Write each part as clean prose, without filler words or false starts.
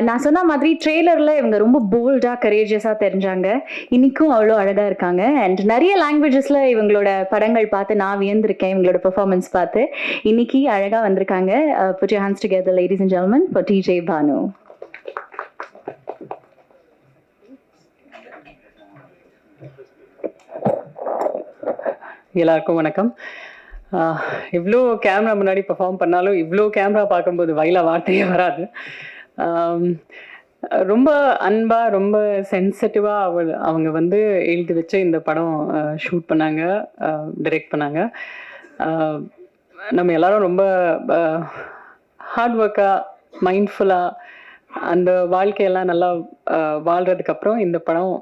நான் சொன்ன மாதிரி ட்ரெய்லர்ல இவங்க ரொம்ப போல்டா கரேஜியஸா தெரிஞ்சாங்க. இன்னைக்கும் அவ்வளோ அழகா இருக்காங்க. அண்ட் நிறைய லாங்குவேஜஸ்ல இவங்களோட படங்கள் பார்த்து நான் வியந்திருக்கேன் இவங்களோட பெர்ஃபார்மன்ஸ் பார்த்து. இன்னைக்கு அழகா வந்திருக்காங்க. Put your hands together, ladies and gentlemen, for TJ Banu. எல்லாருக்கும் வணக்கம். இவ்வளோ கேமரா முன்னாடி பெர்ஃபார்ம் பண்ணாலும் இவ்வளோ கேமரா பார்க்கும்போது வாயில வார்த்தையே வராது. ரொம்ப அன்பாக ரொம்ப சென்சிட்டிவாக அவங்க வந்து எழுதி வச்சு இந்த படம் ஷூட் பண்ணாங்க, டைரக்ட் பண்ணாங்க. நம்ம எல்லாரும் ரொம்ப ஹார்ட் ஒர்க்காக மைண்ட்ஃபுல்லாக அந்த வாழ்க்கையெல்லாம் நல்லா வாழ்கிறதுக்கப்புறம் இந்த படம்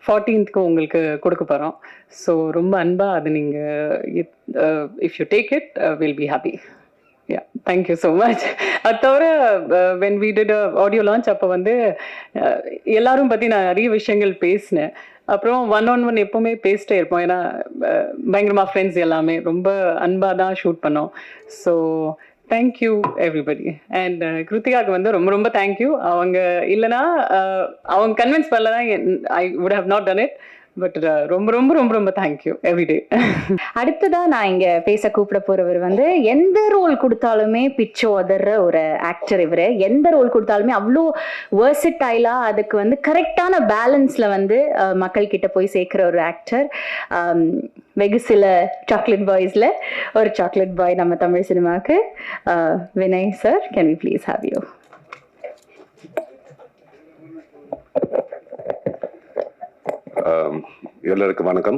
14th உங்களுக்கு கொடுக்க போகிறோம். ஸோ ரொம்ப அன்பாக அது நீங்கள் if you take it will be happy. Yeah, thank you so much. அது தவிர when we did audio launch அப்போ வந்து எல்லாரும் பற்றி நான் நிறைய விஷயங்கள் பேசினேன். அப்புறம் 1-on-1 எப்போவுமே பேசிட்டே இருப்போம். ஏன்னா பயங்கரமாக ஃப்ரெண்ட்ஸ் எல்லாமே ரொம்ப அன்பாக தான் ஷூட் பண்ணோம். So thank you everybody. அண்ட் கிருத்திகாவுக்கு வந்து ரொம்ப ரொம்ப தேங்க்யூ. அவங்க இல்லைன்னா அவங்க கன்வின்ஸ் பண்ணலன்னா I would have not done it. But ரொம்ப ரொம்ப ரொம்ப ரொம்ப தேங்க்யூ எவ்ரிடே. அடுத்ததா நான் இங்க பேச கூப்பிட போறவர் வந்து எந்த ரோல் கொடுத்தாலுமே பிச்சோ அதர்ற ஒரு ஆக்டர். இவரு எந்த ரோல் கொடுத்தாலுமே அவ்வளோ வெர்சிட்டைலா அதுக்கு வந்து கரெக்டான பேலன்ஸ்ல வந்து மக்கள் கிட்ட போய் சேர்க்கிற ஒரு ஆக்டர். வெகு சில சாக்லேட் பாய்ஸ்ல ஒரு சாக்லேட் பாய் நம்ம தமிழ் சினிமாவுக்கு. Vinay sir, can we please have you? எல்லாருக்கும் வணக்கம்.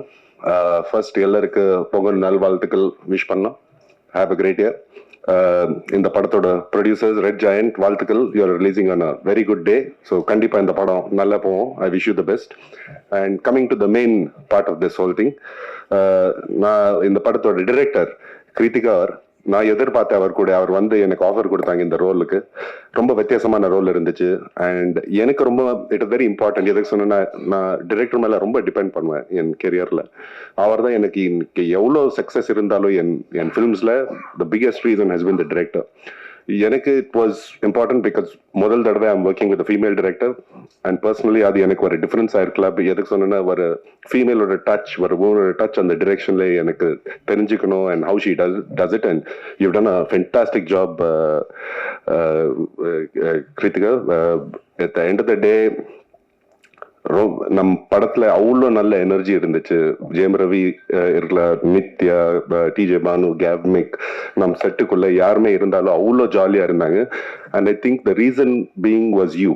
ஃபர்ஸ்ட் எல்லாருக்கு பொங்கல் நல்வாழ்த்துக்கள் விஷ் பண்ணலாம். Have a great year. இந்த படத்தோட ப்ரொடியூசர்ஸ் ரெட் ஜாயண்ட் வாழ்த்துக்கள். You are releasing on a very good day. So கண்டிப்பாக இந்த படம் நல்லா போகும். I wish you the best. And coming to the main part of this whole thing, நான் இந்த படத்தோட டிரெக்டர் கிருத்திகா நான் எதிர்பார்த்தேன். அவர் வந்து எனக்கு ஆஃபர் கொடுத்தாங்க இந்த ரோலுக்கு. ரொம்ப வித்தியாசமான ரோல் இருந்துச்சு. அண்ட் எனக்கு ரொம்ப இட் இஸ் வெரி இம்பார்ட்டன்ட். எதுக்கு சொன்னா, நான் டிரெக்டர் மேல ரொம்ப டிபெண்ட் பண்ணுவேன் என் கெரியர்ல. அவர் தான் எனக்கு இன்னைக்கு எவ்வளோ சக்சஸ் இருந்தாலும் என் ஃபிலிம்ஸ்ல the biggest reason has been the director. எனக்கு இட் வாஸ் இம்பார்ட்டன்ட் பிகாஸ் முதல் தடவை I'm working with female director. And personally அது எனக்கு ஒரு டிஃபரன்ஸ் ஆயிருக்கலாம். எதுக்கு சொன்னா, ஒரு ஃபீமேலோட டச், ஒரு உமனோட டச் அந்த டிரெக்ஷன்ல எனக்கு தெரிஞ்சுக்கணும். And how she does it. And you done a fantastic job Kiruthiga. At the end of the day நம் படத்துல அவ்வளோ நல்ல எனர்ஜி இருந்துச்சு. ஜெயம் ரவி இருக்கலாம், நித்யா, டிஜே பானு, கேவ்மிக், நம் செட்டுக்குள்ள யாருமே இருந்தாலும் அவ்வளோ ஜாலியா இருந்தாங்க. And I think the reason being was you.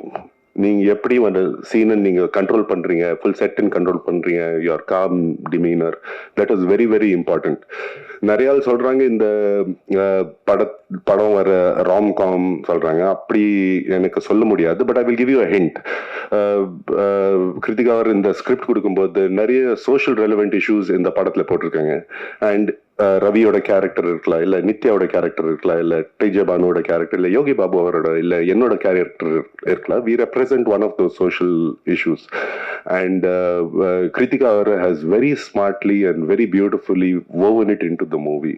நீங்க எப்படி அந்த சீனை நீங்க கண்ட்ரோல் பண்றீங்க, ஃபுல் செட்டின் கண்ட்ரோல் பண்றீங்க, your calm demeanour, that is very very important. நிறைய ஆள் சொல்றாங்க இந்த படம் வர ராம் காம் சொல்றாங்க. அப்படி எனக்கு சொல்ல முடியாது. But I will give you a hint. Kiruthiga அவர் இந்த ஸ்கிரிப்ட் கொடுக்கும்போது நிறைய சோஷியல் ரெலவெண்ட் இஷ்யூஸ் இந்த படத்துல போட்டிருக்காங்க. அண்ட் ரவியோட கேரக்டர் இருக்கலாம், இல்ல நித்யாவோட கேரக்டர் இருக்கலாம், இல்ல டிஜே பானுவோட கேரக்டர், இல்ல யோகி பாபு அவரோட, இல்ல என்னோட கேரக்டர் இருக்கலாம். We represent one of those social issues. And Kiruthiga அவர் has very smartly and very beautifully woven it into the movie.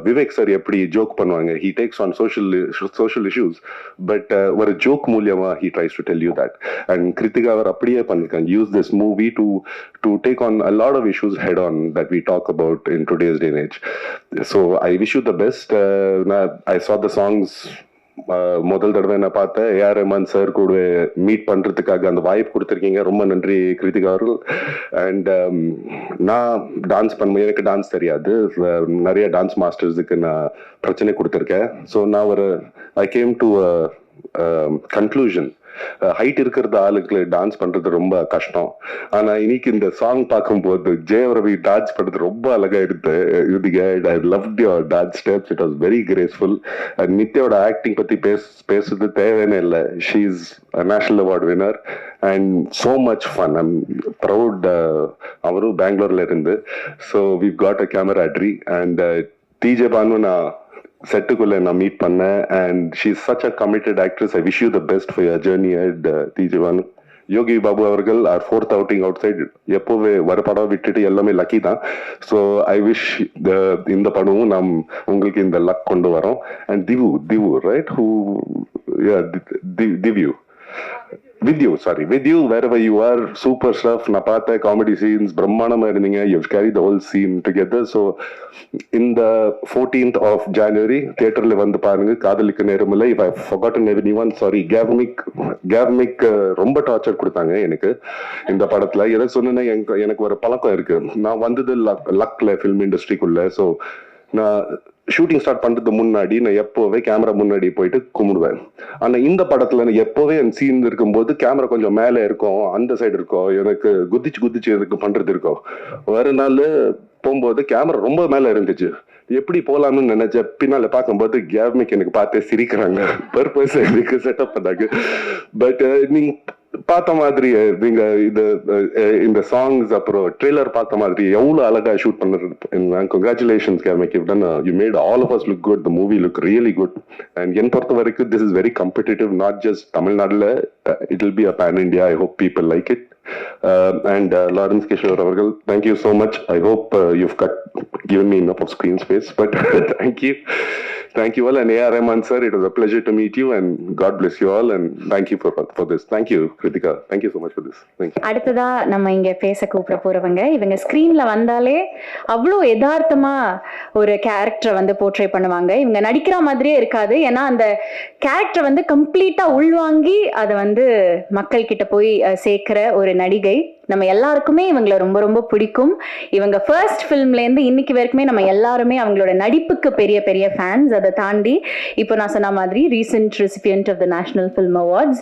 Vivek sir எப்படி ஜோக் பண்ணுவாங்க, he takes on social issues, but ஒரு ஜோக் மூலியமா he tries to tell you that. And கிருத்திகா அவர் அப்படியே பண்ணிருக்காங்க. Use this movie to take on a lot of issues head on that we talk about in today's day and age. So I wish you the best. I saw the songs முதல் தடவை நான் பார்த்தேன். AR Rahman sir கூட meet பண்றதுக்காக அந்த வாய்ப்பு கொடுத்துருக்கீங்க. ரொம்ப நன்றி கிருத்திகா அவர்கள். அண்ட் நான் டான்ஸ் பண்ணுவேன். எனக்கு டான்ஸ் தெரியாது. நிறைய டான்ஸ் மாஸ்டர்ஸுக்கு நான் பிரச்சனை கொடுத்துருக்கேன். ஸோ நான் I came to conclusion, height இருக்கிறது ஆளுக்கு டான்ஸ் பண்றது ரொம்ப கஷ்டம். ஆனா இன்னைக்கு இந்த சாங் பார்க்கும்போது ஜெயம் ரவி டான்ஸ் பண்றது ரொம்ப அழகா இருக்கு. I loved your dance steps. It was very graceful. And நித்யாவோட ஆக்டிங் பத்தி பேசுறது தேவையான இல்லை. She is national award winner and so much fun. I'm proud. அவரும் பெங்களூர்ல இருந்து. So we got a camaraderie. And DJ Bhanu நான் செட்டுக்குள்ள நான் மீட் பண்ணேன். And she is such a committed actress. I wish you the best for your journey at DJ Bhanu. Yogi Babu அவர்கள் are 4th outing outside. எப்போவே வர படம் விட்டுட்டு எல்லாமே லக்கி தான். ஸோ ஐ விஷ் இந்த படமும் நாம் உங்களுக்கு இந்த லக் கொண்டு வரோம். And திவு right, who yeah, Divyu. With you, wherever you are, super stuff. நான் பார்த்த காமெடி சீன்ஸ் பிரம்மாண்டமா இருந்தீங்க. You've carried the whole scene together. So in the 14th of January தியேட்டர்ல வந்து பாருங்க காதலிக்க நேரமில்லை. If I've forgotten anyone, sorry. Gavmik ரொம்ப டார்ச்சர் கொடுத்தாங்க எனக்கு இந்த படத்துல. எதை சொன்னா எனக்கு ஒரு பழக்கம் இருக்கு. நான் வந்தது லக்ல ஃபிலிம் இண்டஸ்ட்ரிக்குள்ள. ஸோ நான் ஷூட்டிங் ஸ்டார்ட் பண்றதுக்கு முன்னாடி நான் எப்போவே கேமரா முன்னாடி போயிட்டு கும்பிடுவேன். ஆனா இந்த படத்துல நான் எப்போவே என் சீன் இருக்கும்போது கேமரா கொஞ்சம் மேல இருக்கும், அந்த சைடு இருக்கும், எனக்கு குதிச்சு எனக்கு பண்றது இருக்கும். வேற நாள் போகும்போது கேமரா ரொம்ப மேல இருந்துச்சு. எப்படி போலாம்னு நினைச்ச பின்னால பார்க்கும்போது கேவ்மிக் எனக்கு பார்த்து சிரிக்கிறாங்க. பர்பஸ் எனக்கு செட்டப் பண்ணாங்க. பட் நீங்க பார்த்த மாதிரி நீங்க இந்த சாங்ஸ் அப்புறம் ட்ரெய்லர் பார்த்த மாதிரி எவ்வளவு அழகா ஷூட் பண்ணுறது. Congratulations Gavemic. You made all of us look good. The movie look really good. And என் பொறுத்த வரைக்கும் this is very competitive. Not just தமிழ்நாடுல, it will be a pan India. I hope people like it. And Lawrence Kishore Avargal, thank you so much. I hope you've given me enough of screen space, but thank you all. And A.R. Rahman sir, it was a pleasure to meet you, and God bless you all, and thank you for this. Thank you Kritika, thank you so much for this. Thank you. அடுத்ததா நம்ம இங்க பேச கூப்பிட போறவங்க, இவங்க ஸ்கிரீன்ல வந்தாலே அவ்வளோ யதார்த்தமா ஒரு கேரக்டரை வந்து போர்ட்ரே பண்ணுவாங்க. இவங்க நடிக்கிற மாதிரியே இருக்காது. ஏன்னா அந்த கேரக்டர் வந்து கம்ப்ளீட்டா உள்வாங்கி அதை வந்து மக்கள் கிட்ட போய் சேர்க்கிற ஒரு நடிகை. நம்ம எல்லாருக்குமே இவங்களை ரொம்ப ரொம்ப பிடிக்கும். இவங்க ஃபர்ஸ்ட் ஃபிலிம்ல இருந்து இன்னைக்கு வரைக்குமே நம்ம எல்லாருமே அவங்களோட நடிப்புக்கு பெரிய பெரிய ஃபேன்ஸ். அதை தாண்டி இப்போ நான் சொன்ன மாதிரி recent recipient of the national film awards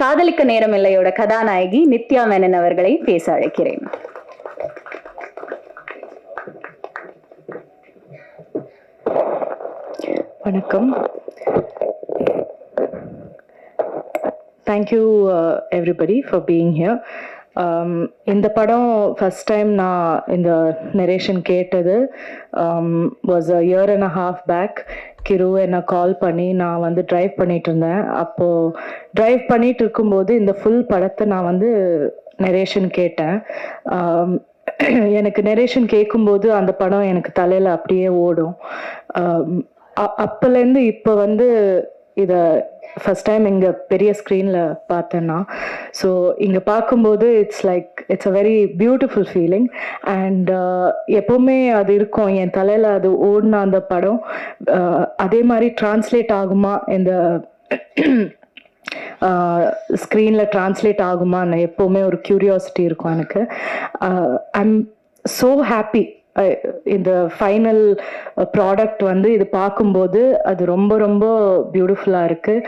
காதலிக்க நேரமில்லையோட கதாநாயகி நித்யா மேனன் அவர்களை பேச அழைக்கிறேன். வணக்கம். Thank you everybody for being here. இந்த படம் ஃபர்ஸ்ட் டைம் நான் இந்த நரேஷன் கேட்டது was a year and a half back. கிரு என்னை கால் பண்ணி நான் வந்து ட்ரைவ் பண்ணிட்டு இருந்தேன். அப்போது ட்ரைவ் பண்ணிட்டு இருக்கும்போது இந்த ஃபுல் படத்தை நான் வந்து நரேஷன் கேட்டேன். எனக்கு நரேஷன் கேட்கும்போது அந்த படம் எனக்கு தலையில் அப்படியே ஓடும். அப்போலேருந்து இப்போ வந்து இதை ஃபர்ஸ்ட் டைம் இங்கே பெரிய ஸ்க்ரீனில் பார்த்தேன்னா, ஸோ இங்கே பார்க்கும்போது it's a very beautiful feeling. And எப்போவுமே அது இருக்கும் என் தலையில், அது ஓடின அந்த படம் அதே மாதிரி டிரான்ஸ்லேட் ஆகுமா, இந்த ஸ்க்ரீனில் டிரான்ஸ்லேட் ஆகுமான்னு எப்போவுமே ஒரு க்யூரியாசிட்டி இருக்கும் எனக்கு. ஐ எம் ஸோ ஹாப்பி. இந்த ஃபைனல் ப்ராடக்ட் வந்து இது பார்க்கும்போது அது ரொம்ப ரொம்ப பியூட்டிஃபுல்லாக இருக்குது.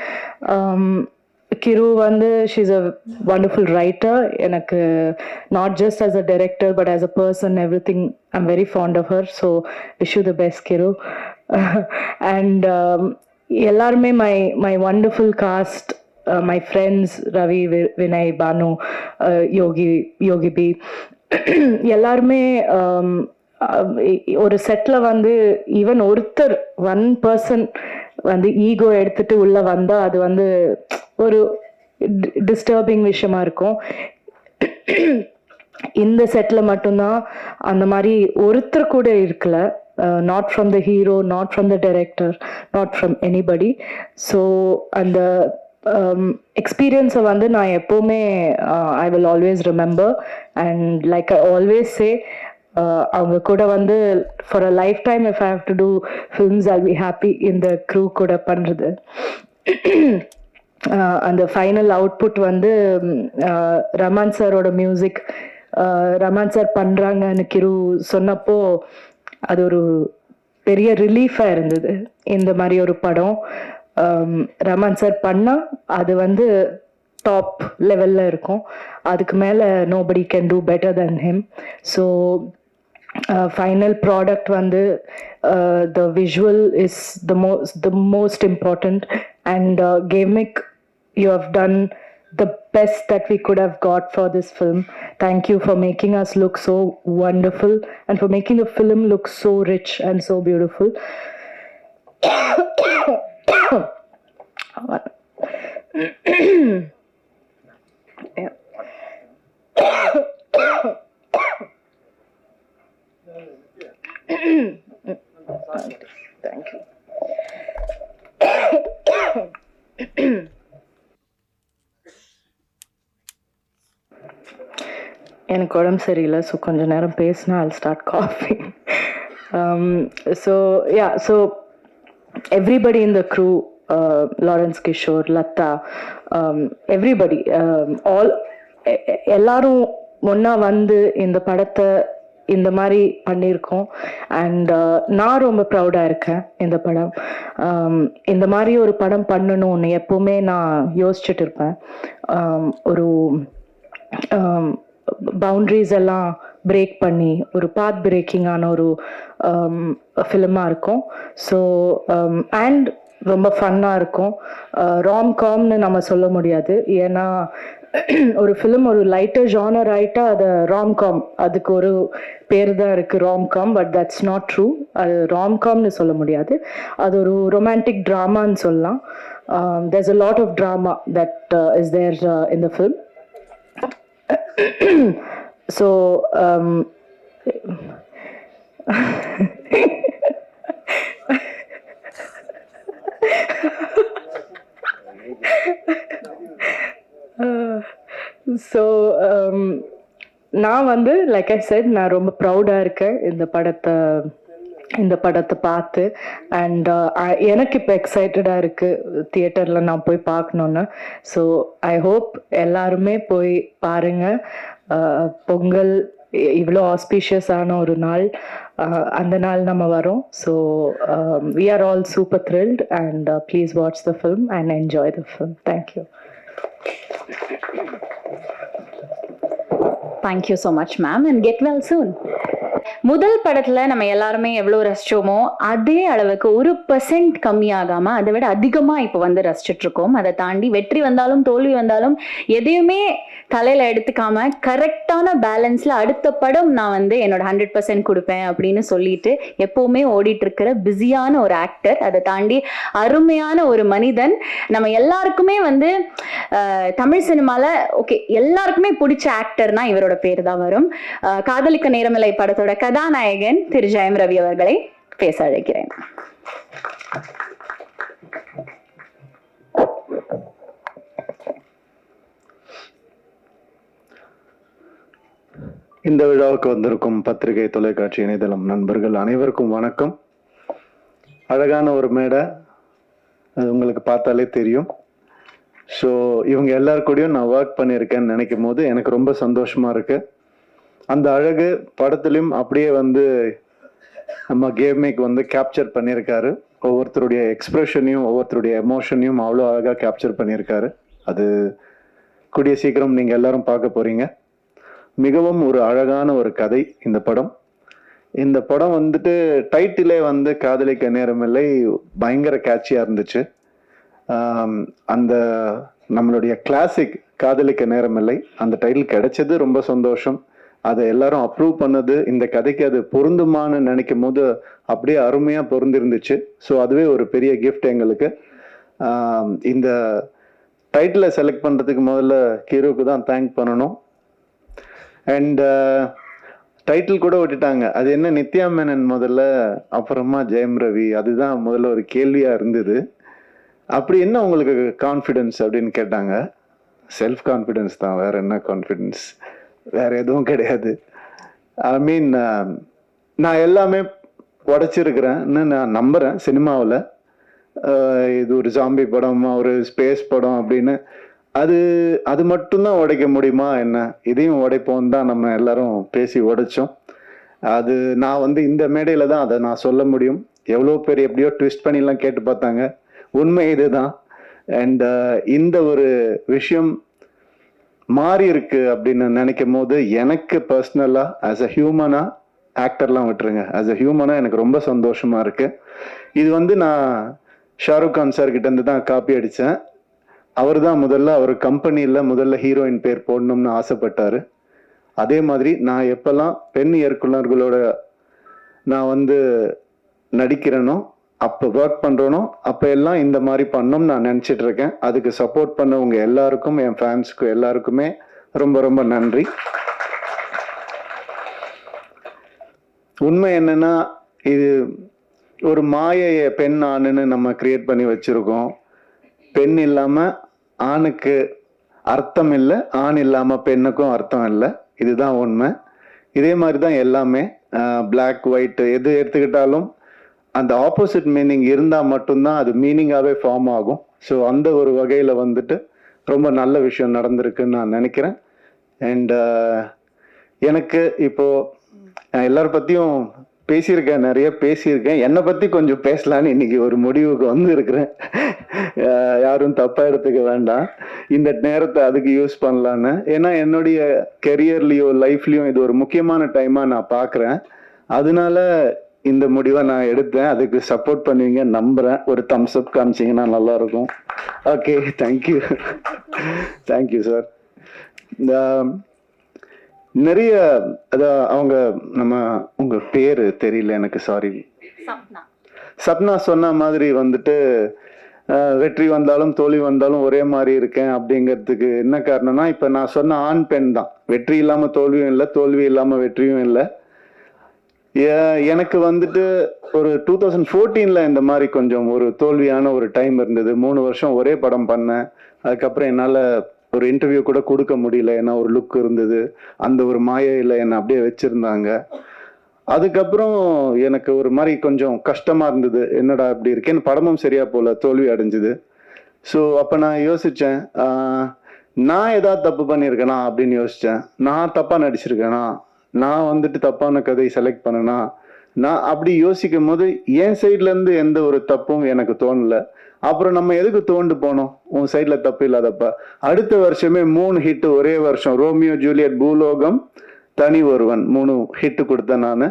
கிரு வந்து ஷீஸ் அ வண்டர்ஃபுல் ரைட்டர். எனக்கு not just as a director but as a person everything I'm very fond of her. So wish you the best Kiru. And எல்லாருமே my wonderful cast, my friends Ravi, Vinay, Banu, Yogi B, எல்லாருமே ஒரு settle வந்து even ஒருத்தர் one person வந்து ego எடுத்துட்டு உள்ள வந்தா அது வந்து ஒரு டிஸ்டர்பிங் விஷயமா இருக்கும். இந்த செட்டில் மட்டும்தான் அந்த மாதிரி ஒருத்தர் கூட இருக்கல. Not from the hero, not from the director, not from anybody. So அந்த எக்ஸ்பீரியன்ஸை வந்து நான் எப்போவுமே I will always remember. And like I always say, அவங்க கூட வந்து for a lifetime if I have to do films I'll be happy இந்த crew கூட பண்ணுறது. அந்த ஃபைனல் அவுட்புட் வந்து ரமான் சாரோட மியூசிக், ரமான் சார் பண்ணுறாங்கன்னு கிரு சொன்னப்போ அது ஒரு பெரிய ரிலீஃபாக இருந்தது. இந்த மாதிரி ஒரு படம் ரமான் சார் பண்ணால் அது வந்து டாப் லெவலில் இருக்கும். அதுக்கு மேலே nobody can do better then him. So final product வந்து the visual is the most important. And Gavmik, you have done the best that we could have got for this film. Thank you for making us look so wonderful and for making the film look so rich and so beautiful. Yeah. Thank you. எனக்கு உடம்பு சரியில்லை, so கொஞ்ச நேரம் பேசினா I'll start coughing. So yeah, so everybody in the crew, Lawrence Kishore, Lata, everybody, all எல்லாரும் ஒன்றா வந்து இந்த படத்தை இந்த மாதிரி பண்ணியிருக்கோம். அண்ட் நான் ரொம்ப ப்ரௌடாக இருக்கேன். இந்த படம் இந்த மாதிரி ஒரு படம் பண்ணணும்னு எப்போவுமே நான் யோசிச்சுட்டு இருப்பேன். ஒரு பவுண்ட்ரிஸ் எல்லாம் பிரேக் பண்ணி ஒரு பாத் பிரேக்கிங்கான ஒரு ஃபிலிமாக இருக்கும். ஸோ அண்ட் ரொம்ப ஃபன்னாக இருக்கும். ராம்காம்னு நம்ம சொல்ல முடியாது, ஏன்னா ஒரு ஃபிலிம் ஒரு லைட்டர் ஜானர் ஆகிட்டா அது ராம்காம், அதுக்கு ஒரு பேர் தான் இருக்குது romcom. But that's not true. அது ராம்காம்னு சொல்ல முடியாது, அது ஒரு ரொமான்டிக் ட்ராமான்னு சொல்லலாம். there's a lot of drama that is there in the film. So so நான் வந்து லைக் ஐ செட், நான் ரொம்ப ப்ரௌடாக இருக்கேன் இந்த படத்தை பார்த்து. அண்ட் எனக்கு இப்போ எக்ஸைட்டடாக இருக்குது தியேட்டரில் நான் போய் பார்க்கணுன்னு. ஸோ ஐ ஹோப் எல்லாருமே போய் பாருங்கள். பொங்கல் இவ்வளோ ஆஸ்பீஷியஸான ஒரு நாள், அந்த நாள் நம்ம வரோம். So we are all super thrilled and please watch the film and enjoy the film. Thank you. Thank you so much, ma'am, and get well soon. முதல் படத்துல நம்ம எல்லாருமே எவ்வளவு ரசிச்சோமோ அதே அளவுக்கு 1% கம்மியாகாம அதை விட அதிகமா இப்ப வந்து ரசிச்சுட்டு இருக்கோம். அதை தாண்டி வெற்றி வந்தாலும் தோல்வி வந்தாலும் எதையுமே தலையில எடுத்துக்காம கரெக்டான பேலன்ஸ்ல அடுத்த படம் நான் வந்து என்னோட 100% கொடுப்பேன் அப்படின்னு சொல்லிட்டு எப்பவுமே ஓடிட்டு இருக்கிற பிஸியான ஒரு ஆக்டர், அதை தாண்டி அருமையான ஒரு மனிதன். நம்ம எல்லாருக்குமே வந்து தமிழ் சினிமால ஓகே எல்லாருக்குமே பிடிச்ச ஆக்டர்னா இவரோட பேர் தான் வரும். காதலிக்க நேரமில்லை படத்தோட கதாநாயகன் திரு ஜெயம் ரவி அவர்களை பேச அழைக்கிறேன். இந்த விழாவுக்கு வந்திருக்கும் பத்திரிகை, தொலைக்காட்சி, இணையதளம் நண்பர்கள் அனைவருக்கும் வணக்கம். அழகான ஒரு மேடை, அது உங்களுக்கு பார்த்தாலே தெரியும். ஸோ இவங்க எல்லாருக்கூடையும் நான் ஒர்க் பண்ணியிருக்கேன்னு நினைக்கும் போது எனக்கு ரொம்ப சந்தோஷமா இருக்கு. அந்த அழகு படத்துலையும் அப்படியே வந்து நம்ம கேமேக்கு வந்து கேப்சர் பண்ணியிருக்காரு. ஒவ்வொருத்தருடைய எக்ஸ்பிரஷனையும் ஒவ்வொருத்தருடைய எமோஷனையும் அவ்வளோ அழகாக கேப்சர் பண்ணியிருக்காரு. அது கூடிய சீக்கிரம் நீங்கள் எல்லாரும் பார்க்க போறீங்க. மிகவும் ஒரு அழகான ஒரு கதை இந்த படம். இந்த படம் வந்துட்டு டைட்டிலே வந்து காதலிக்க நேரமில்லை பயங்கர கேட்சியாக இருந்துச்சு. அந்த நம்மளுடைய கிளாசிக் காதலிக்க நேரமில்லை அந்த டைட்டில் கிடைச்சது ரொம்ப சந்தோஷம். அதை எல்லாரும் அப்ரூவ் பண்ணது, இந்த கதைக்கு அது பொருந்துமான்னு நினைக்கும் போது அப்படியே அருமையாக பொருந்திருந்துச்சு. ஸோ அதுவே ஒரு பெரிய கிஃப்ட் எங்களுக்கு. இந்த டைட்டிலை செலக்ட் பண்ணுறதுக்கு முதல்ல ஹீரோக்கு தான் தேங்க் பண்ணணும். அண்ட் டைட்டில் கூட விட்டுட்டாங்க, அது என்ன நித்யா மேனன் முதல்ல, அப்புறமா ஜெயம் ரவி, அதுதான் முதல்ல ஒரு கேள்வியாக இருந்தது. அப்படி என்ன உங்களுக்கு கான்ஃபிடென்ஸ் அப்படின்னு கேட்டாங்க. செல்ஃப் கான்ஃபிடென்ஸ் தான், வேற என்ன கான்ஃபிடென்ஸ், வேற எதுவும் கிடையாது. ஐ மீன் நான் எல்லாமே உடைச்சிருக்கிறேன்னு நான் நம்புகிறேன் சினிமாவில். இது ஒரு ஜாம்பி படம், ஒரு ஸ்பேஸ் படம் அப்படின்னு அது மட்டும்தான் உடைக்க முடியுமா என்ன, இதையும் உடைப்போம் தான் நம்ம எல்லாரும் பேசி உடைச்சோம். அது நான் வந்து இந்த மேடையில தான் அதை நான் சொல்ல முடியும். எவ்வளோ பேர் எப்படியோ ட்விஸ்ட் பண்ணிலாம் கேட்டு பார்த்தாங்க, உண்மை இதுதான். அண்ட் இந்த ஒரு விஷயம் மாறி இருக்கு அப்படின்னு நினைக்கும் போது எனக்கு பர்சனலா ஆஸ் அ ஹியூமனா, ஆக்டர்லாம் விட்டுருங்க, ஆஸ் அ ஹியூமனா எனக்கு ரொம்ப சந்தோஷமா இருக்கு. இது வந்து நான் ஷாருக் கான் சார் கிட்ட இருந்து தான் காப்பி அடித்தேன். அவர் தான் அவர் கம்பெனியில் முதல்ல ஹீரோயின் பேர் போடணும்னு ஆசைப்பட்டாரு. அதே மாதிரி நான் எப்பெல்லாம் பெண் இயக்குனர்களோட நான் வந்து நடிக்கிறேனோ, அப்போ ஒர்க் பண்ணுறனோ, அப்போ எல்லாம் இந்த மாதிரி பண்ணோம்னு நான் நினச்சிட்டு இருக்கேன். அதுக்கு சப்போர்ட் பண்ணவங்க எல்லாருக்கும், என் ஃபேன்ஸுக்கு எல்லாருக்குமே ரொம்ப ரொம்ப நன்றி. உண்மை என்னன்னா, இது ஒரு மாயையை பெண் ஆணுன்னு நம்ம கிரியேட் பண்ணி வச்சிருக்கோம். பெண் இல்லாம ஆணுக்கு அர்த்தம் இல்லை, ஆண் இல்லாம பெண்ணுக்கும் அர்த்தம் இல்லை. இதுதான் உண்மை. இதே மாதிரி தான் எல்லாமே பிளாக் ஒயிட் எது எடுத்துக்கிட்டாலும் அந்த ஆப்போசிட் மீனிங் இருந்தால் மட்டும்தான் அது மீனிங்காகவே ஃபார்ம் ஆகும். ஸோ அந்த ஒரு வகையில் வந்துட்டு ரொம்ப நல்ல விஷயம் நடந்திருக்குன்னு நான் நினைக்கிறேன். அண்ட் எனக்கு இப்போ எல்லார பற்றியும் பேசியிருக்கேன், நிறைய பேசியிருக்கேன். என்னை பற்றி கொஞ்சம் பேசலான்னு இன்னைக்கு ஒரு முடிவுக்கு வந்து இருக்கிறேன். யாரும் தப்பாக எடுத்துக்க வேண்டாம், இந்த நேரத்தை அதுக்கு யூஸ் பண்ணலான்னு. ஏன்னா என்னுடைய கெரியர்லேயோ லைஃப்லேயும் இது ஒரு முக்கியமான டைமாக நான் பார்க்குறேன். அதனால இந்த முடிவை நான் எடுத்தேன். அதுக்கு சப்போர்ட் பண்ணுவீங்க நம்புகிறேன். ஒரு தம்ஸ் அப் காமிச்சிங்கன்னா நல்லாயிருக்கும். Okay, thank you. Thank you sir. இந்த நிறைய அவங்க நம்ம உங்க பேரு தெரியல எனக்கு, சாரி. சப்னா சொன்ன மாதிரி வந்துட்டு வெற்றி வந்தாலும் தோல்வி வந்தாலும் ஒரே மாதிரி இருக்கேன் அப்படிங்கிறதுக்கு என்ன காரணம்னா, இப்ப நான் சொன்ன ஆண் பெண் தான். வெற்றி இல்லாம தோல்வியும் இல்லை, தோல்வி இல்லாம வெற்றியும் இல்லை. எனக்கு வந்துட்டு ஒரு 2014 இந்த மாதிரி கொஞ்சம் ஒரு தோல்வியான ஒரு டைம் இருந்தது. 3 வருஷம் ஒரே படம் பண்ணேன். அதுக்கப்புறம் என்னால ஒரு இன்டர்வியூ கூட கொடுக்க முடியல. ஏன்னா ஒரு லுக் இருந்தது, அந்த ஒரு மாயையில் என்னை அப்படியே வச்சிருந்தாங்க. அதுக்கப்புறம் எனக்கு ஒரு மாதிரி கொஞ்சம் கஷ்டமா இருந்தது, என்னடா இப்படி இருக்கேன்னு. படமும் சரியா போல, தோல்வி அடைஞ்சுது. ஸோ அப்போ நான் யோசித்தேன், நான் ஏதாவது தப்பு பண்ணியிருக்கேனா அப்படின்னு யோசித்தேன். நான் தப்பாக நடிச்சிருக்கேனா, நான் வந்துட்டு தப்பான கதை செலக்ட் பண்ணனா, நான் அப்படி யோசிக்கும் போது என் சைட்லேருந்து எந்த ஒரு தப்பும் எனக்கு தோணலை. அப்புறம் நம்ம எதுக்கு தோண்டு போனோம், உன் சைட்ல தப்பு இல்லாதப்ப. அடுத்த வருஷமே 3 ஹிட் ஒரே வருஷம். ரோமியோ ஜூலியட், பூலோகம், தனி ஒருவன் 3 ஹிட் கொடுத்தேன் நான்.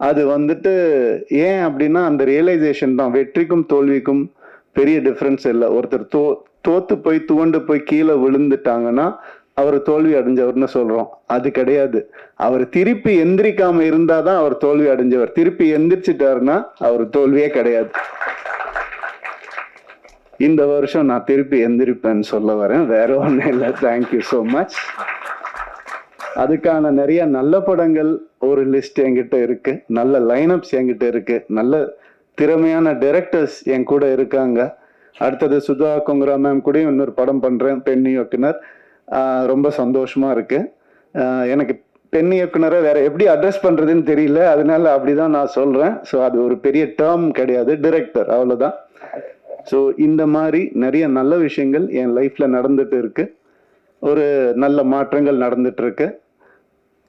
அது வந்துட்டு ஏன் அப்படின்னா அந்த ரியலைசேஷன் தான். வெற்றிக்கும் தோல்விக்கும் பெரிய டிஃப்ரென்ஸ் இல்லை. ஒருத்தர் தோத்து போய் துவண்டு போய் கீழே விழுந்துட்டாங்கன்னா அவர் தோல்வி அடைஞ்சவர்னு சொல்றோம். அது கிடையாது. அவர் திருப்பி எந்திரிக்காம இருந்தாதான் அவர் தோல்வி அடைஞ்சவர். திருப்பி எந்திரிச்சிட்டாருன்னா அவர் தோல்வியே கிடையாது. இந்த வருஷம் நான் திருப்பி எந்திரிப்பேன்னு சொல்ல வரேன், வேற ஒன்றும் இல்லை. Thank you so much. அதுக்கான நிறைய நல்ல படங்கள் ஒரு லிஸ்ட் என்கிட்ட இருக்கு, நல்ல லைனப்ஸ் என்கிட்ட இருக்கு, நல்ல திறமையான டைரக்டர்ஸ் என் கூட இருக்காங்க. அடுத்தது சுதா கொங்கரா மேம் கூட இன்னொரு படம் பண்றேன், பெண் இயக்குனர். ரொம்ப சந்தோஷமா இருக்கு. எனக்கு பெண் இயக்குனரை வேற எப்படி அட்ரஸ் பண்றதுன்னு தெரியல, அதனால அப்படிதான் நான் சொல்றேன். ஸோ அது ஒரு பெரிய டேர்ம் கிடையாது, டைரக்டர், அவ்வளவுதான். ஸோ இந்த மாதிரி நிறைய நல்ல விஷயங்கள் என் லைஃப்ல நடந்துட்டு இருக்கு. ஒரு நல்ல மாற்றங்கள் நடந்துட்டு இருக்கு.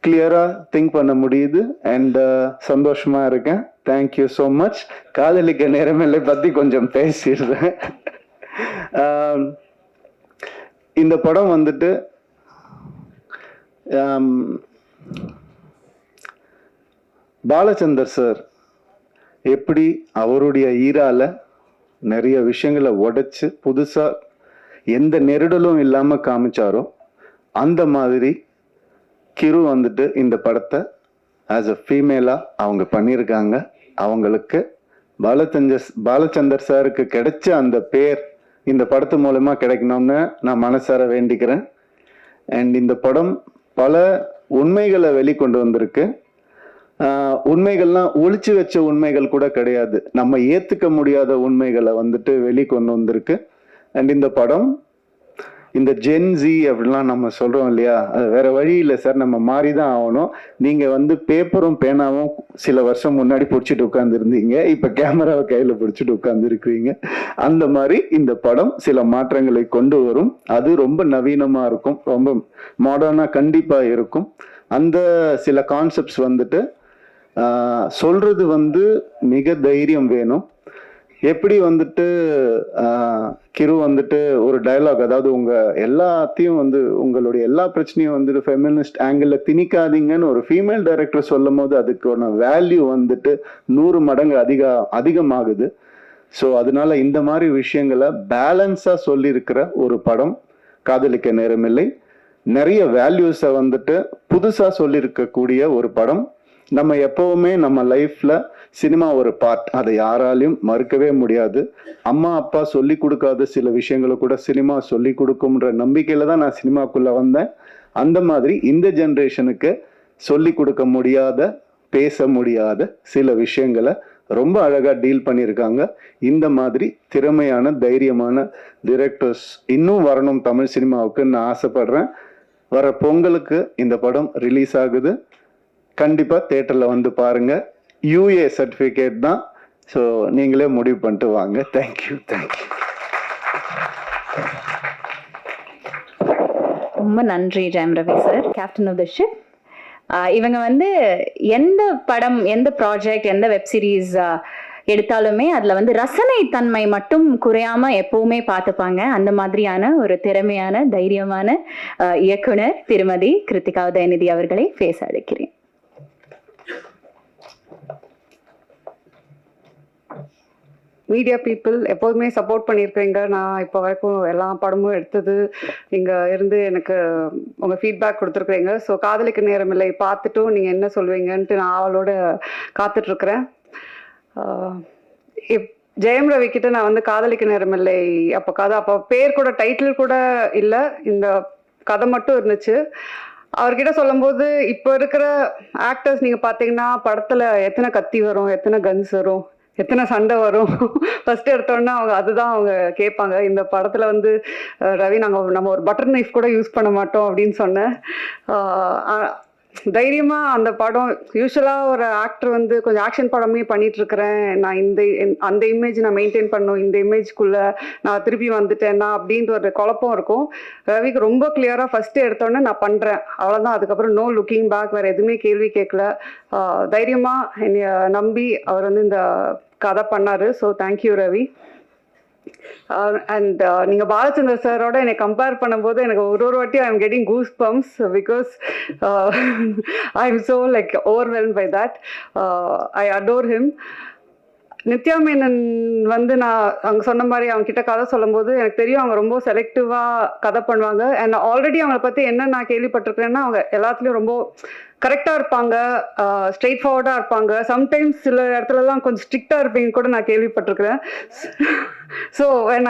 கிளியரா திங்க் பண்ண முடியுது. அண்ட் சந்தோஷமா இருக்கேன். Thank you so much. காதலிக்க நேரமில்லை பத்தி கொஞ்சம் பேசிடுறேன். இந்த படம் வந்துட்டு பாலச்சந்தர் சார் எப்படி அவருடைய ஈரால நிறைய விஷயங்களை உடைச்சு புதுசா எந்த நெருடலும் இல்லாம காமிச்சாரோ, அந்த மாதிரி கிரு வந்துட்டு இந்த படத்தை ஆஸ் அ ஃபீமேலா அவங்க பண்ணியிருக்காங்க. அவங்களுக்கு பாலச்சந்தர் சாருக்கு கிடைச்ச அந்த பேர் இந்த படத்து மூலமா கிடைக்கணும்னு நான் மனசார வேண்டிக்கிறேன். அண்ட் இந்த படம் பல உண்மைகளை வெளிக்கொண்டு வந்திருக்கு. உண்மைகள்லாம் ஒளிச்சு வச்ச உண்மைகள் கூட கிடையாது, நம்ம ஏத்துக்க முடியாத உண்மைகளை வந்துட்டு வெளிக்கொண்டு வந்திருக்கு. அண்ட் இந்த படம் இந்த ஜென்சி அப்படிலாம் நம்ம சொல்றோம் இல்லையா, அது வேற வழி இல்லை சார், நம்ம மாறிதான் ஆகணும். நீங்க வந்து பேப்பரும் பேனாவும் சில வருஷம் முன்னாடி பிடிச்சிட்டு உட்கார்ந்துருந்தீங்க, இப்ப கேமராவை கையில பிடிச்சிட்டு உட்கார்ந்துருக்கிறீங்க. அந்த மாதிரி இந்த படம் சில மாற்றங்களை கொண்டு வரும். அது ரொம்ப நவீனமா இருக்கும், ரொம்ப மாடர்னா கண்டிப்பா இருக்கும். அந்த சில கான்செப்ட்ஸ் வந்துட்டு சொல்றது வந்து மிக தைரியம் வேணும். எப்படி வந்துட்டு கிரு வந்துட்டு ஒரு டயலாக், அதாவது உங்க எல்லாத்தையும் வந்து உங்களுடைய எல்லா பிரச்சனையும் வந்துட்டு ஃபெமினிஸ்ட் ஆங்கிள் திணிக்காதீங்கன்னு ஒரு ஃபீமேல் டைரக்டர் சொல்லும் போது அதுக்கான வேல்யூ வந்துட்டு 100 மடங்கு அதிகமாகுது. ஸோ அதனால இந்த மாதிரி விஷயங்களை பேலன்ஸா சொல்லியிருக்கிற ஒரு படம் காதலிக்க நேரமில்லை. நிறைய வேல்யூஸை வந்துட்டு புதுசா சொல்லியிருக்கக்கூடிய ஒரு படம். நம்ம எப்பவுமே நம்ம லைஃப்ல சினிமா ஒரு பார்ட், அதை யாராலையும் மறுக்கவே முடியாது. அம்மா அப்பா சொல்லி கொடுக்காத சில விஷயங்களை கூட சினிமா சொல்லி கொடுக்கும்ன்ற நம்பிக்கையில தான் நான் சினிமாக்குள்ள வந்தேன். அந்த மாதிரி இந்த ஜென்ரேஷனுக்கு சொல்லி கொடுக்க முடியாத, பேச முடியாத சில விஷயங்களை ரொம்ப அழகா டீல் பண்ணியிருக்காங்க. இந்த மாதிரி திறமையான தைரியமான டைரக்டர்ஸ் இன்னும் வரணும் தமிழ் சினிமாவுக்கு நான் ஆசைப்படுறேன். வர பொங்கலுக்கு இந்த படம் ரிலீஸ் ஆகுது. கண்டிப்பா தியேட்டர்ல வந்து பாருங்க. யூஏ சர்டிஃபிகேட் தான். ஸோ நீங்களே முடிவு பண்ணிட்டு வாங்க. தேங்க்யூ. ரொம்ப நன்றி Jayam Ravi sir, captain of the ship. இவங்க வந்து எந்த படம், எந்த ப்ராஜெக்ட், எந்த வெப் சீரிஸ் எடுத்தாலுமே அதுல வந்து ரசனை தன்மை மட்டும் குறையாம எப்பவுமே பார்த்துப்பாங்க. அந்த மாதிரியான ஒரு திறமையான, தைரியமான இயக்குனர் திருமதி கிருத்திகா உதயநிதி அவர்களை பேச அழைக்கிறேன். மீடியா பீப்புள் எப்போதுமே சப்போர்ட் பண்ணியிருக்கீங்க. நான் இப்போ வரைக்கும் எல்லா படமும் எடுத்தது இங்கே இருந்து எனக்கு உங்கள் ஃபீட்பேக் கொடுத்துருக்குறீங்க. ஸோ காதலிக்க நேரமில்லை பார்த்துட்டும் நீங்கள் என்ன சொல்லுவீங்கன்ட்டு நான் அவளோட காத்துட்ருக்குறேன். ஜெயம் ரவி கிட்ட நான் வந்து காதலிக்க நேரமில்லை அப்போ பேர் கூட, டைட்டில் கூட இல்லை, இந்த கதை மட்டும் இருந்துச்சு. அவர்கிட்ட சொல்லும்போது இப்போ இருக்கிற ஆக்டர்ஸ் நீங்கள் பார்த்தீங்கன்னா படத்தில் எத்தனை கத்தி வரும், எத்தனை கன்ஸ் வரும், எத்தனை சண்டை வரும், ஃபர்ஸ்ட் எடுத்தோன்னா அதுதான் அவங்க கேட்பாங்க. இந்த படத்தில் வந்து ரவி நம்ம ஒரு பட்டர் நைஃப் கூட யூஸ் பண்ண மாட்டோம் அப்படின்னு சொன்னேன். தைரியமாக அந்த படம், யூஸ்வலாக ஒரு ஆக்டர் வந்து கொஞ்சம் ஆக்ஷன் படமே பண்ணிகிட்ருக்கிறேன், நான் அந்த இமேஜ் நான் மெயின்டைன் பண்ணணும், இந்த இமேஜ்குள்ளே நான் திருப்பி வந்துட்டேன்னா அப்படின்ற ஒரு குழப்பம் இருக்கும். ரவிக்கு ரொம்ப கிளியராக ஃபஸ்ட்டு எடுத்தோன்னே நான் பண்ணுறேன், அவ்வளோதான். அதுக்கப்புறம் நோ லுக்கிங் பேக், வேறு எதுவுமே கேள்வி கேட்கல. தைரியமாக என்னை நம்பி அவர் வந்து இந்த கதை பண்ணார். So thank you Ravi. அண்ட் நீங்கள் பாலச்சந்தர் சாரோட என்னை கம்பேர் பண்ணும்போது எனக்கு ஒரு வாட்டி I am getting goose bumps because I am so like overwhelm by that. I adore him. Nithya Menon வந்து நான் அவங்க சொன்ன மாதிரி அவங்க கிட்ட கதை சொல்லும்போது எனக்கு தெரியும் அவங்க ரொம்ப செலக்டிவாக கதை பண்ணுவாங்க. அண்ட் ஆல்ரெடி அவங்கள பற்றி என்ன நான் கேள்விப்பட்டிருக்கிறேன்னா அவங்க எல்லாத்துலேயும் ரொம்ப கரெக்டாக இருப்பாங்க, ஸ்ட்ரெயிட் ஃபார்வர்டாக இருப்பாங்க. சம்டைம்ஸ் சில இடத்துலலாம் கொஞ்சம் ஸ்ட்ரிக்டாக இருப்பீங்க கூட நான் கேள்விப்பட்டிருக்கிறேன். ஸோ வென்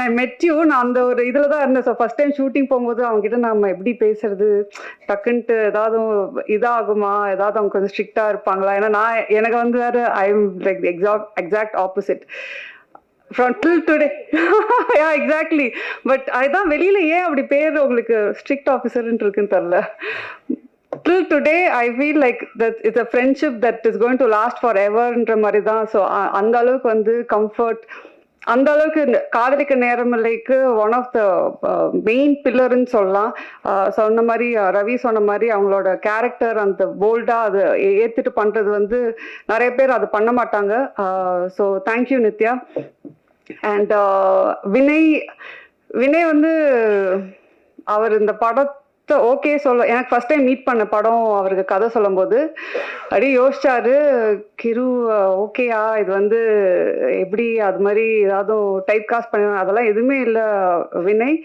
ஐ மெட் யூ, நான் அந்த ஒரு இதில் தான் இருந்தேன். ஸோ ஃபஸ்ட் டைம் ஷூட்டிங் போகும்போது அவங்ககிட்ட நம்ம எப்படி பேசுறது, டக்குன்ட்டு ஏதாவது இதாகுமா, ஏதாவது அவங்க கொஞ்சம் ஸ்ட்ரிக்டாக இருப்பாங்களா, ஏன்னா எனக்கு வந்து வேறு I am like exact opposite from till today. Yeah, exactly. But அதுதான் வெளியில் ஏன் அப்படி பேர் உங்களுக்கு ஸ்ட்ரிக்ட் ஆஃபீஸர்ன்ட்டு இருக்குன்னு தெரில. Till today I feel like that it's a friendship that is going to last foreverன்ற மாதிரி தான். ஸோ அந்த அளவுக்கு வந்து கம்ஃபர்ட், அந்த அளவுக்கு காதலிக்க நேரமில்லைக்கு ஒன் ஆஃப் த மெயின் பில்லர்ன்னு சொல்லலாம். சொன்ன மாதிரி ரவி சொன்ன மாதிரி அவங்களோட கேரக்டர் அந்த போல்டாக அதை ஏற்றுட்டு பண்ணுறது வந்து நிறைய பேர் அது பண்ண மாட்டாங்க. So thank you Nithya. And Vinay வந்து அவர் இந்த படத்தை ஓகே சொல்ல, எனக்கு ஃபர்ஸ்ட் டைம் மீட் பண்ண படம் அவருக்கு கதை சொல்லும் போது அப்படியே யோசிச்சாரு, கிரு ஓகேயா இது வந்து எப்படி அது மாதிரி ஏதாவது டைப் காஸ்ட் பண்ண, அதெல்லாம் எதுவுமே இல்லை Vinay.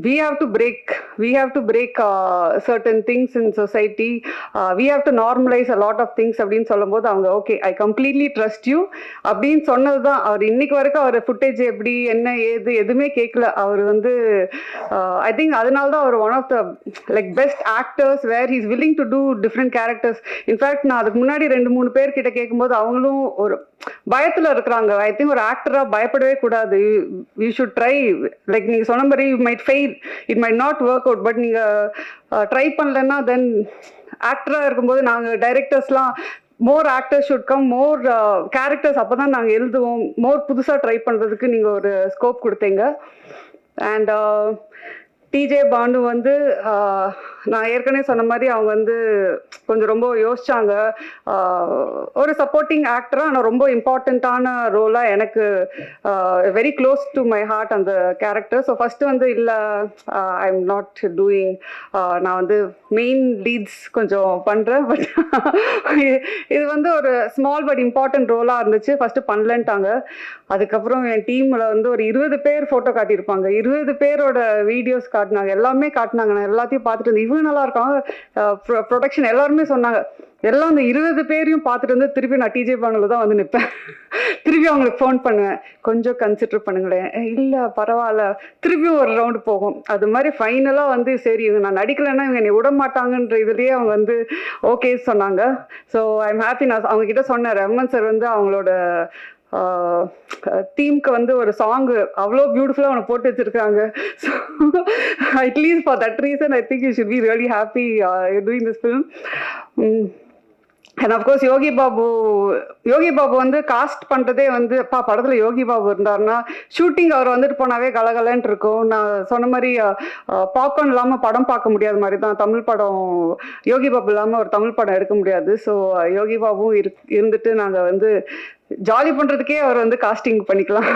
we have to break certain things in society. We have to normalize a lot of things அப்படின்னு சொல்லும்போது அவங்க okay I completely trust you அப்படின்னு சொன்னது தான். அவர் இன்னைக்கு வரைக்கும் அவர் ஃபுட்டேஜ் எப்படி என்ன ஏது எதுவுமே கேட்கல. அவர் வந்து ஐ திங்க் அதனால தான் அவர் one of the like best actors where he's willing to do different characters. In fact நான் அதுக்கு முன்னாடி 2-3 பேர் கிட்ட கேட்கும்போது அவங்களும் ஒரு பயத்தில் இருக்கிறாங்க. ஐ திங்க் ஒரு ஆக்டராக பயப்படவே கூடாது. You should try. லைக் நீங்கள் சொன்ன மாதிரி you might fail, it might not work out, but நீங்கள் ட்ரை பண்ணலன்னா தென் ஆக்டராக இருக்கும்போது நாங்கள் டைரக்டர்ஸ்லாம் more actors should come, more characters, அப்போ தான் நாங்கள் எழுதுவோம். மோர் புதுசாக ட்ரை பண்ணுறதுக்கு நீங்கள் ஒரு ஸ்கோப் கொடுத்தீங்க. அண்ட் டிஜே பானு வந்து நான் ஏற்கனவே சொன்ன மாதிரி அவங்க வந்து கொஞ்சம் ரொம்ப யோசிச்சாங்க. ஒரு சப்போர்ட்டிங் ஆக்டராக ஆனால் ரொம்ப இம்பார்ட்டண்ட்டான ரோலாக எனக்கு very close to my heart அந்த கேரக்டர். ஸோ ஃபஸ்ட்டு வந்து இல்லை ஐ எம் நாட் டூயிங், நான் வந்து மெயின் லீட்ஸ் கொஞ்சம் பண்ணுறேன், பட் இது வந்து ஒரு ஸ்மால் பட் இம்பார்ட்டன்ட் ரோலாக இருந்துச்சு. ஃபஸ்ட்டு பண்ணலன்ட்டாங்க. அதுக்கப்புறம் என் டீமில் வந்து ஒரு 20 பேர் ஃபோட்டோ காட்டியிருப்பாங்க. 20 பேரோட வீடியோஸ் காட்டினாங்க, எல்லாமே காட்டினாங்க. நான் எல்லாத்தையும் பார்த்துட்டு இருந்தேன், இவங்க நல்லா இருக்காங்க, ப்ரொடக்ஷன் எல்லாருமே சொன்னாங்க. எல்லாம் அந்த 20 பேரையும் பார்த்துட்டு வந்து திருப்பி நான் டிஜே பானுல தான் வந்து நிற்பேன். திருப்பி அவங்களுக்கு ஃபோன் பண்ணுவேன், கொஞ்சம் கன்சிடர் பண்ணுங்களேன், இல்லை பரவாயில்ல, திருப்பியும் ஒரு ரவுண்டு போகும். அது மாதிரி ஃபைனலாக வந்து சரி இவங்க நான் நடிக்கலைன்னா இவங்க என்னை விட மாட்டாங்கன்ற இதுலேயே அவங்க வந்து ஓகே சொன்னாங்க. So I am happy. நான் அவங்க கிட்ட சொன்னேன், ரமன் சார் வந்து அவங்களோட தீம்க்கு வந்து ஒரு சாங்கு அவ்வளோ பியூட்டிஃபுல்லாக அவனை போட்டு வச்சுருக்காங்க. So at least for that reason I think you should be really happy doing this film. And of course Yogi Babu வந்து காஸ்ட் பண்ணுறதே வந்து படத்தில் யோகி பாபு இருந்தாருன்னா ஷூட்டிங் அவர் வந்துட்டு போனாவே கலகலன்ட்டு இருக்கும். நான் சொன்ன மாதிரி பாப்கார்ன் இல்லாமல் படம் பார்க்க முடியாத மாதிரி தான் தமிழ் படம். யோகி பாபு இல்லாமல் ஒரு தமிழ் படம் எடுக்க முடியாது. ஸோ யோகி பாபுவும் இருந்துட்டு நாங்கள் வந்து ஜாலி பண்ணுறதுக்கே அவர் வந்து காஸ்டிங் பண்ணிக்கலாம்.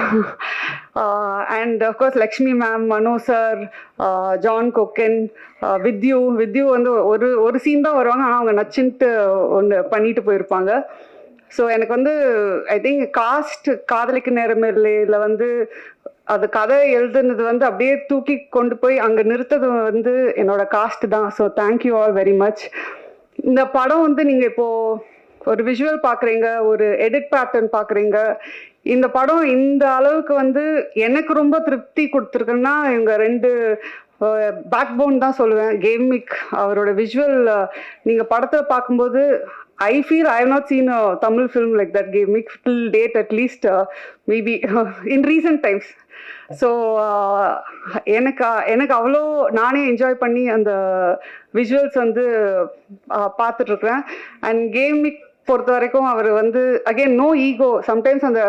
And of course Lakshmi ma'am, Mano sir, John Kokken, with you வந்து ஒரு சீன் தான் வருவாங்க, ஆனால் அவங்க நச்சுன்ட்டு ஒன்று பண்ணிட்டு போயிருப்பாங்க. ஸோ எனக்கு வந்து ஐ திங்க் காதலிக்கு நேரமே இல்லை வந்து அது கதை எழுதுனது வந்து அப்படியே தூக்கி கொண்டு போய் அங்கே நிறுத்தது வந்து என்னோட காஸ்ட் தான். So thank you all very much. இந்த படம் வந்து நீங்கள் இப்போது ஒரு விஷுவல் பார்க்குறீங்க, ஒரு எடிட் பேட்டர்ன் பார்க்குறீங்க. இந்த படம் இந்த அளவுக்கு வந்து எனக்கு ரொம்ப திருப்தி கொடுத்துருக்குன்னா இவங்க 2 பேக் போன் தான் சொல்லுவேன். கேமிக் அவரோட விஷுவல் நீங்கள் படத்தில் பார்க்கும்போது I feel I have not seen a Tamil film like that, Gamik, till date at least, maybe in recent times. So எனக்கு அவ்வளோ நானே என்ஜாய் பண்ணி அந்த விஷுவல்ஸ் வந்து பார்த்துட்ருக்குறேன். அண்ட் கேமிக் பொறுத்த வரைக்கும் அவர் வந்து அகெயின் நோ ஈகோ. சம்டைம்ஸ் அந்த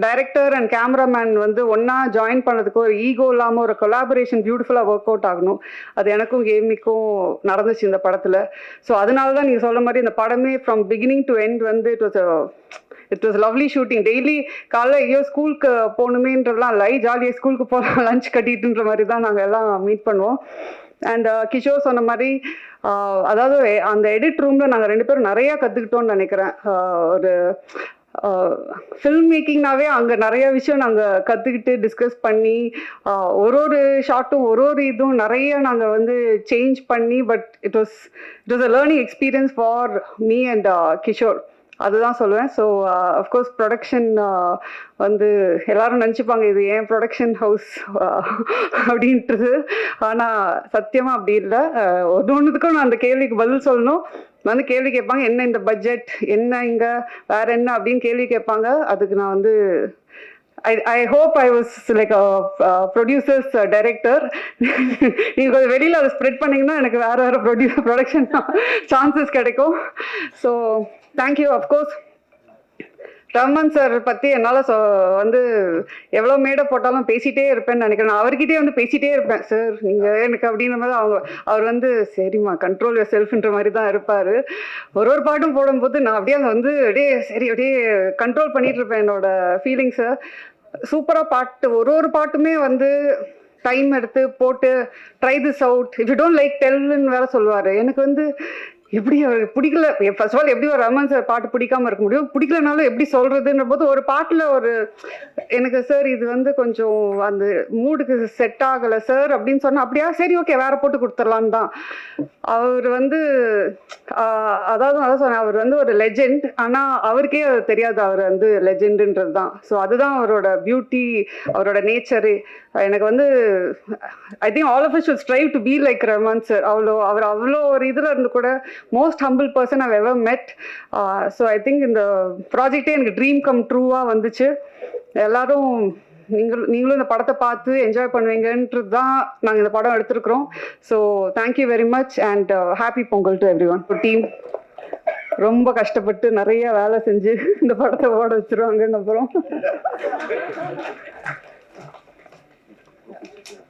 டைரக்டர் அண்ட் கேமராமேன் வந்து ஒன்றா ஜாயின் பண்ணதுக்கு ஒரு ஈகோ இல்லாமல் ஒரு கொலாபரேஷன் பியூட்டிஃபுல்லாக ஒர்க் அவுட் ஆகணும். அது எனக்கும் கேமிக்கும் நடந்துச்சு இந்த படத்தில். ஸோ அதனால தான் நீங்கள் சொல்ல மாதிரி இந்த படமே ஃப்ரம் பிகினிங் டு எண்ட் வந்து it was lovely shooting. Daily காலைல ஐயோ ஸ்கூலுக்கு போகணுமேன்றதுலாம் ஜாலியாக ஸ்கூலுக்கு போகலாம் லஞ்ச் கட்டிட்டுன்ற மாதிரி தான் நாங்கள் எல்லாம் மீட் பண்ணுவோம். அண்ட் கிஷோர் சொன்ன மாதிரி அதாவது அந்த எடிட் ரூமில் நாங்கள் 2 பேரும் நிறையா கற்றுக்கிட்டோம்னு நினைக்கிறேன். ஒரு ஃபில்ம் மேக்கிங்னாவே அங்கே நிறைய விஷயம் நாங்கள் கற்றுக்கிட்டு டிஸ்கஸ் பண்ணி ஒரு ஷார்ட்டும் ஒரு இதுவும் நிறைய நாங்கள் வந்து சேஞ்ச் பண்ணி but it was a learning experience for me and Kishore. அதுதான் சொல்லுவேன். ஸோ அஃப்கோர்ஸ் ப்ரொடக்ஷன் வந்து எல்லாரும் நினச்சிப்பாங்க இது ஏன் ப்ரொடக்ஷன் ஹவுஸ் அப்படின்றது. ஆனால் சத்தியமாக அப்படி இல்லை. ஒன்றுத்துக்கும் நான் அந்த கேள்விக்கு பதில் சொல்லணும். வந்து கேள்வி கேட்பாங்க, என்ன இந்த பட்ஜெட், என்ன இங்கே வேற என்ன அப்படின்னு கேள்வி கேட்பாங்க. அதுக்கு நான் வந்து I hope I was like a producer's director. நீங்கள் கொஞ்சம் வெளியில் அதை ஸ்ப்ரெட் பண்ணிங்கன்னா எனக்கு வேறு ப்ரொடக்ஷன் சான்சஸ் கிடைக்கும். So thank you. Of course Raman sir பற்றி என்னால் வந்து எவ்வளோ மேடை போட்டாலும் பேசிகிட்டே இருப்பேன்னு நினைக்கிறேன். நான் அவர்கிட்டே வந்து பேசிகிட்டே இருப்பேன். சார் நீங்கள் எனக்கு அப்படின்ற மாதிரி அவர் வந்து சரிம்மா கண்ட்ரோல் யுவர் செல்ஃப்ன்ற மாதிரி தான் இருப்பார். ஒரு பாட்டும் போடும்போது நான் அப்படியே வந்து அப்படியே கண்ட்ரோல் பண்ணிகிட்டு இருப்பேன் என்னோட ஃபீலிங்ஸை. சூப்பராக பாட்டு ஒரு பாட்டுமே வந்து டைம் எடுத்து போட்டு try this out, if you don't like டெல்லுன்னு வேற சொல்லுவார். எனக்கு வந்து எப்படி அவருக்கு பிடிக்கல, ஃபர்ஸ்ட் ஆஃப் ஆல் எப்படி ஒரு ரமன் சார் பாட்டு பிடிக்காம இருக்க முடியும், பிடிக்கலனாலும் எப்படி சொல்றதுன்ற போது ஒரு பாட்டில் எனக்கு சார் இது வந்து கொஞ்சம் அந்த மூடுக்கு செட் ஆகலை சார் அப்படின்னு சொன்னால் அப்படியா சரி ஓகே வேற போட்டு கொடுத்துடலான்னு தான். அவர் வந்து அதான் சொன்னேன், அவர் வந்து ஒரு லெஜெண்ட். ஆனால் அவருக்கே அது தெரியாது அவர் வந்து லெஜெண்டுன்றது தான். ஸோ அதுதான் அவரோட பியூட்டி, அவரோட நேச்சரு. எனக்கு வந்து I think all of us should strive to be like Raman sir. அவர் அவ்வளோ ஒரு இதில் இருந்து கூட most humble person I've ever met. So I think இந்த ப்ராஜெக்டே எனக்கு ட்ரீம் கம் ட்ரூவாக வந்துச்சு. எல்லாரும் நீங்களும் இந்த படத்தை பார்த்து என்ஜாய் பண்ணுவீங்கன்றது தான் நாங்கள் இந்த படம் எடுத்துருக்குறோம். So thank you very much and happy Pongal to everyone. Team ரொம்ப கஷ்டப்பட்டு நிறைய வேலை செஞ்சு இந்த படத்தை ஓட வச்சிருவாங்கன்னு அப்புறம்